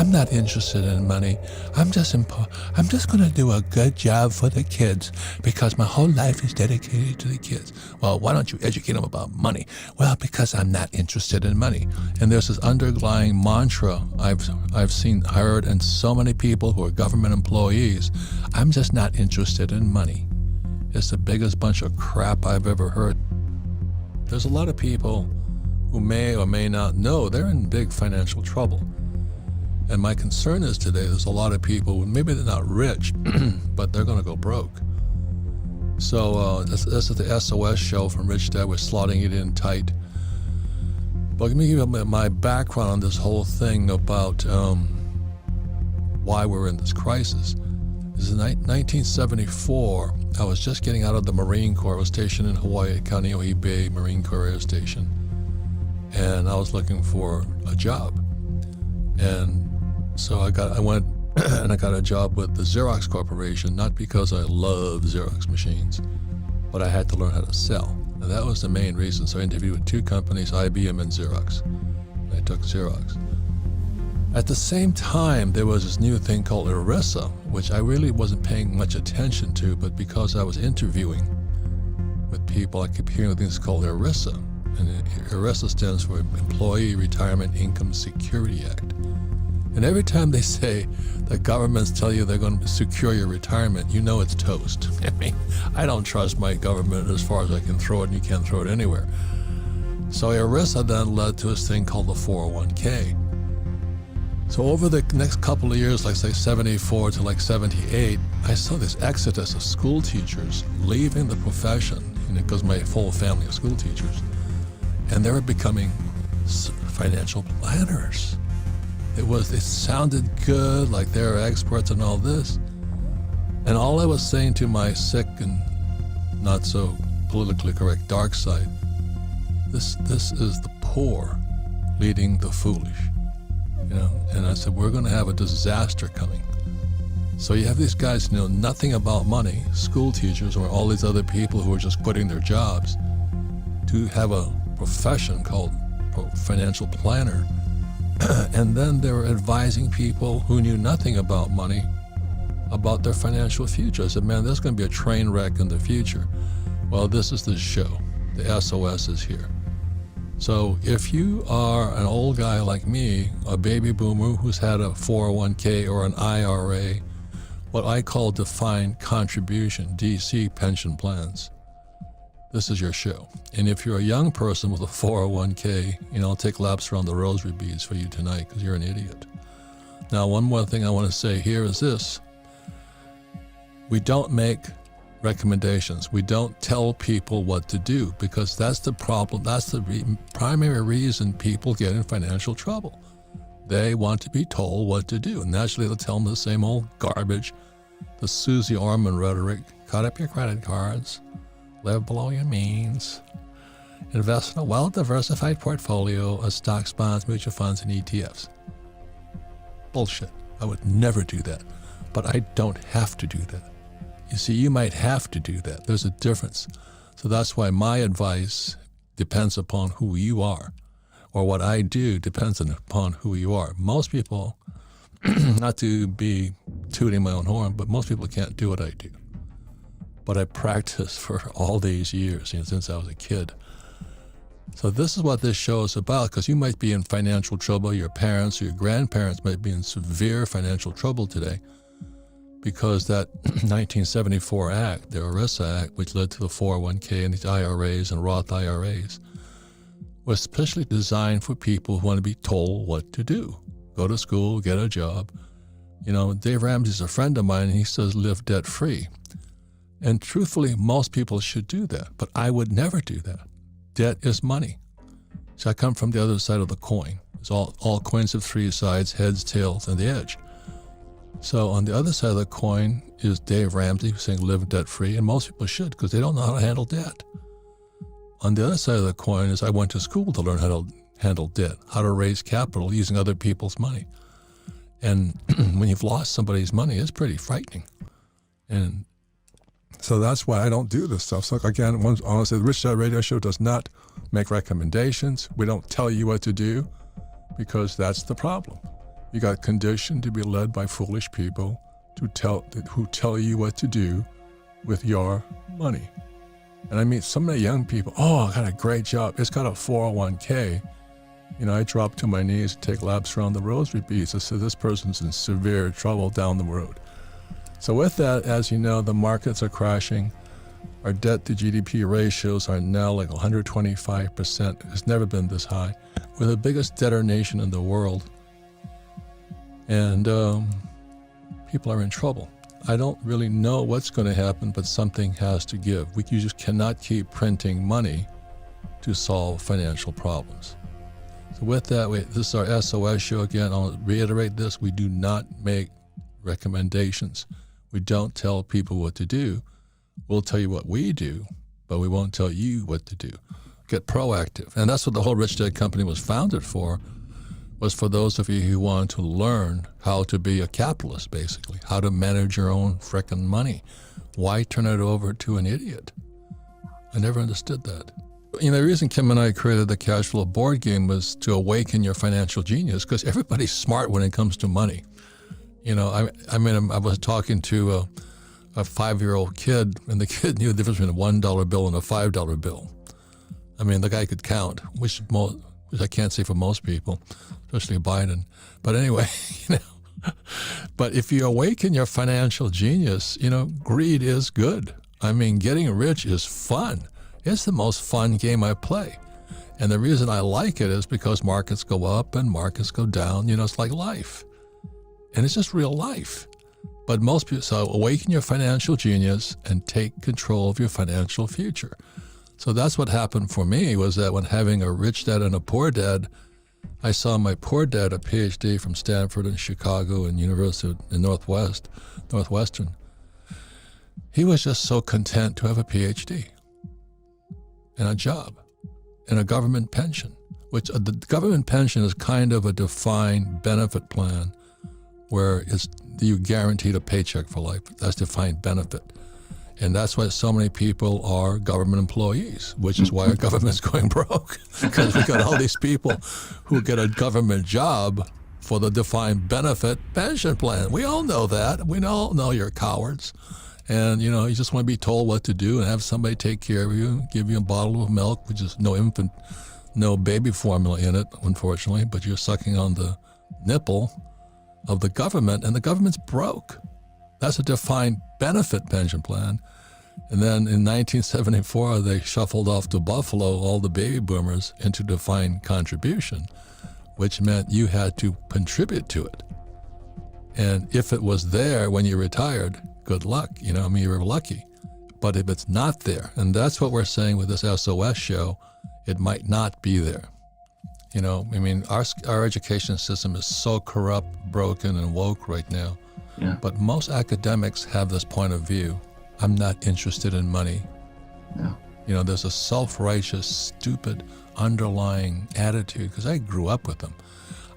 I'm not interested in money. I'm just going to do a good job for the kids because my whole life is dedicated to the kids. Well, why don't you educate them about money? Well, because I'm not interested in money. And there's this underlying mantra I've seen, heard in so many people who are government employees. I'm just not interested in money. It's the biggest bunch of crap I've ever heard. There's a lot of people who may or may not know they're in big financial trouble. And my concern is today there's a lot of people, maybe they're not rich, but they're going to go broke. So this is the SOS show from Rich Dad. We're slotting it in tight. But let me give you my background on this whole thing about why we're in this crisis. This is in 1974. I was just getting out of the Marine Corps. I was stationed in Hawaii at Kaneohe Bay Marine Corps Air Station. And I was looking for a job. And so I went and I got a job with the Xerox Corporation, not because I love Xerox machines, but I had to learn how to sell. And that was the main reason. So I interviewed with two companies, IBM and Xerox. And I took Xerox. At the same time, there was this new thing called ERISA, which I really wasn't paying much attention to, but because I was interviewing with people, I kept hearing things called ERISA. And ERISA stands for Employee Retirement Income Security Act. And every time they say the governments tell you they're going to secure your retirement, you know it's toast. I mean, I don't trust my government as far as I can throw it, and you can't throw it anywhere. So ERISA then led to this thing called the 401k. So over the next couple of years, like say 74 to like 78, I saw this exodus of school teachers leaving the profession, because my whole family of school teachers. And they were becoming financial planners. It sounded good, like they were experts in all this. And all I was saying to my sick and not so politically correct dark side, this is the poor leading the foolish, And I said, we're going to have a disaster coming. So you have these guys who know nothing about money, school teachers or all these other people who are just quitting their jobs to have a profession called financial planner. And then they were advising people who knew nothing about money about their financial future. I said, man, there's going to be a train wreck in the future. Well, this is the show. The SOS is here. So if you are an old guy like me, a baby boomer who's had a 401k or an IRA, what I call defined contribution, DC pension plans, this is your show. And if you're a young person with a 401k, I'll take laps around the rosary beads for you tonight because you're an idiot. Now, one more thing I want to say here is this. We don't make recommendations. We don't tell people what to do because that's the problem. That's the primary reason people get in financial trouble. They want to be told what to do. And naturally, they'll tell them the same old garbage, the Susie Orman rhetoric, cut up your credit cards, live below your means, invest in a well-diversified portfolio of stocks, bonds, mutual funds, and ETFs. Bullshit. I would never do that. But I don't have to do that. You see, you might have to do that. There's a difference. So that's why my advice depends upon who you are, or what I do depends upon who you are. Most people, not to be tooting my own horn, but most people can't do what I do. But I practiced for all these years, since I was a kid. So this is what this show is about, because you might be in financial trouble. Your parents or your grandparents might be in severe financial trouble today because that 1974 Act, the ERISA Act, which led to the 401k and these IRAs and Roth IRAs, was specially designed for people who want to be told what to do. Go to school, get a job. Dave Ramsey's a friend of mine, and he says live debt-free. And truthfully, most people should do that, but I would never do that. Debt is money. So I come from the other side of the coin. It's all coins have three sides, heads, tails, and the edge. So on the other side of the coin is Dave Ramsey who's saying live debt-free, and most people should because they don't know how to handle debt. On the other side of the coin is I went to school to learn how to handle debt, how to raise capital using other people's money. And when you've lost somebody's money, it's pretty frightening. And so that's why I don't do this stuff. So again, honestly, the Rich Dad Radio Show does not make recommendations. We don't tell you what to do because that's the problem. You got conditioned to be led by foolish people who tell you what to do with your money. And I meet so many young people, oh, I got a great job. It's got a 401k. I drop to my knees and take laps around the rosary beads. I said, this person's in severe trouble down the road. So with that, as you know, the markets are crashing. Our debt to GDP ratios are now like 125%. It's never been this high. We're the biggest debtor nation in the world. And people are in trouble. I don't really know what's going to happen, but something has to give. You just cannot keep printing money to solve financial problems. So with that, this is our SOS show again. I'll reiterate this. We do not make recommendations. We don't tell people what to do. We'll tell you what we do, but we won't tell you what to do. Get proactive. And that's what the whole Rich Dad Company was founded for, was for those of you who want to learn how to be a capitalist, basically, how to manage your own frickin' money. Why turn it over to an idiot? I never understood that. The reason Kim and I created the Cash Flow board game was to awaken your financial genius, because everybody's smart when it comes to money. I was talking to a 5-year-old kid, and the kid knew the difference between a $1 bill and a $5 bill. The guy could count, which I can't say for most people, especially Biden. But anyway, but if you awaken your financial genius, greed is good. Getting rich is fun. It's the most fun game I play. And the reason I like it is because markets go up and markets go down. It's like life. And it's just real life. But most people, so awaken your financial genius and take control of your financial future. So that's what happened for me, was that when having a rich dad and a poor dad, I saw my poor dad, a PhD from Stanford and Chicago and University in Northwestern. He was just so content to have a PhD and a job and a government pension, which the government pension is kind of a defined benefit plan where you guaranteed a paycheck for life. That's defined benefit. And that's why so many people are government employees, which is why our government's going broke, because we got all these people who get a government job for the defined benefit pension plan. We all know that. We all know you're cowards. And, you just want to be told what to do and have somebody take care of you, give you a bottle of milk, which is no baby formula in it, unfortunately, but you're sucking on the nipple of the government, and the government's broke. That's a defined benefit pension plan. And then in 1974, they shuffled off to Buffalo all the baby boomers into defined contribution, which meant you had to contribute to it. And if it was there when you retired, good luck. You were lucky. But if it's not there, and that's what we're saying with this SOS show, it might not be there. Our education system is so corrupt, broken, and woke right now. Yeah. But most academics have this point of view. I'm not interested in money. No. There's a self-righteous, stupid underlying attitude, because I grew up with them.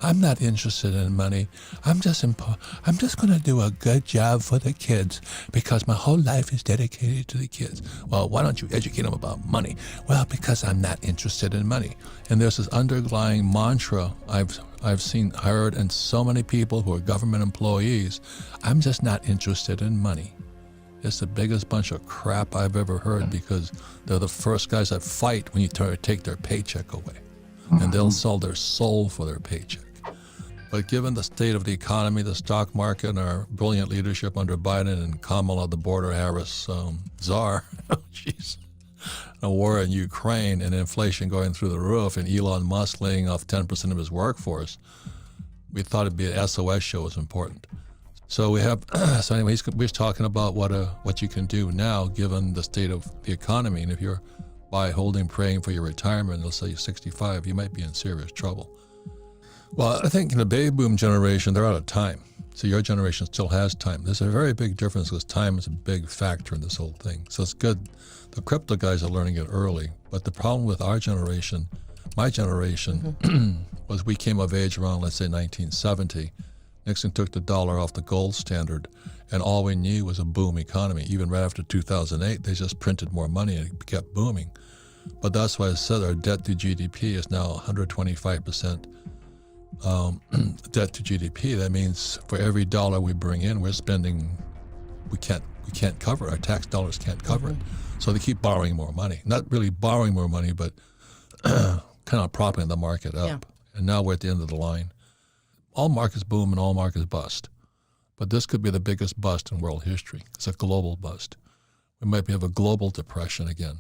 I'm not interested in money. I'm just going to do a good job for the kids because my whole life is dedicated to the kids. Well, why don't you educate them about money? Well, because I'm not interested in money. And there's this underlying mantra I've heard in so many people who are government employees. I'm just not interested in money. It's the biggest bunch of crap I've ever heard, because they're the first guys that fight when you take their paycheck away. And they'll sell their soul for their paycheck. But given the state of the economy, the stock market, and our brilliant leadership under Biden and Kamala, the border Harris czar, a war in Ukraine and inflation going through the roof, and Elon Musk laying off 10% of his workforce, we thought it'd be an SOS show was important. So we have, so anyway, we're talking about what you can do now given the state of the economy. And if you're praying for your retirement, let's say you're 65, you might be in serious trouble. Well, I think in the baby boom generation, they're out of time. So your generation still has time. There's a very big difference because time is a big factor in this whole thing. So it's good. The crypto guys are learning it early. But the problem with our generation, my generation, was we came of age around, let's say, 1970. Nixon took the dollar off the gold standard, and all we knew was a boom economy. Even right after 2008, they just printed more money and it kept booming. But that's why I said our debt to GDP is now 125%. debt to GDP, that means for every dollar we bring in, we're spending. We can't cover, our tax dollars can't cover it. So they keep borrowing more money. Not really borrowing more money, but kind of propping the market up. Yeah. And now we're at the end of the line. All markets boom and all markets bust. But this could be the biggest bust in world history. It's a global bust. We might have a global depression again.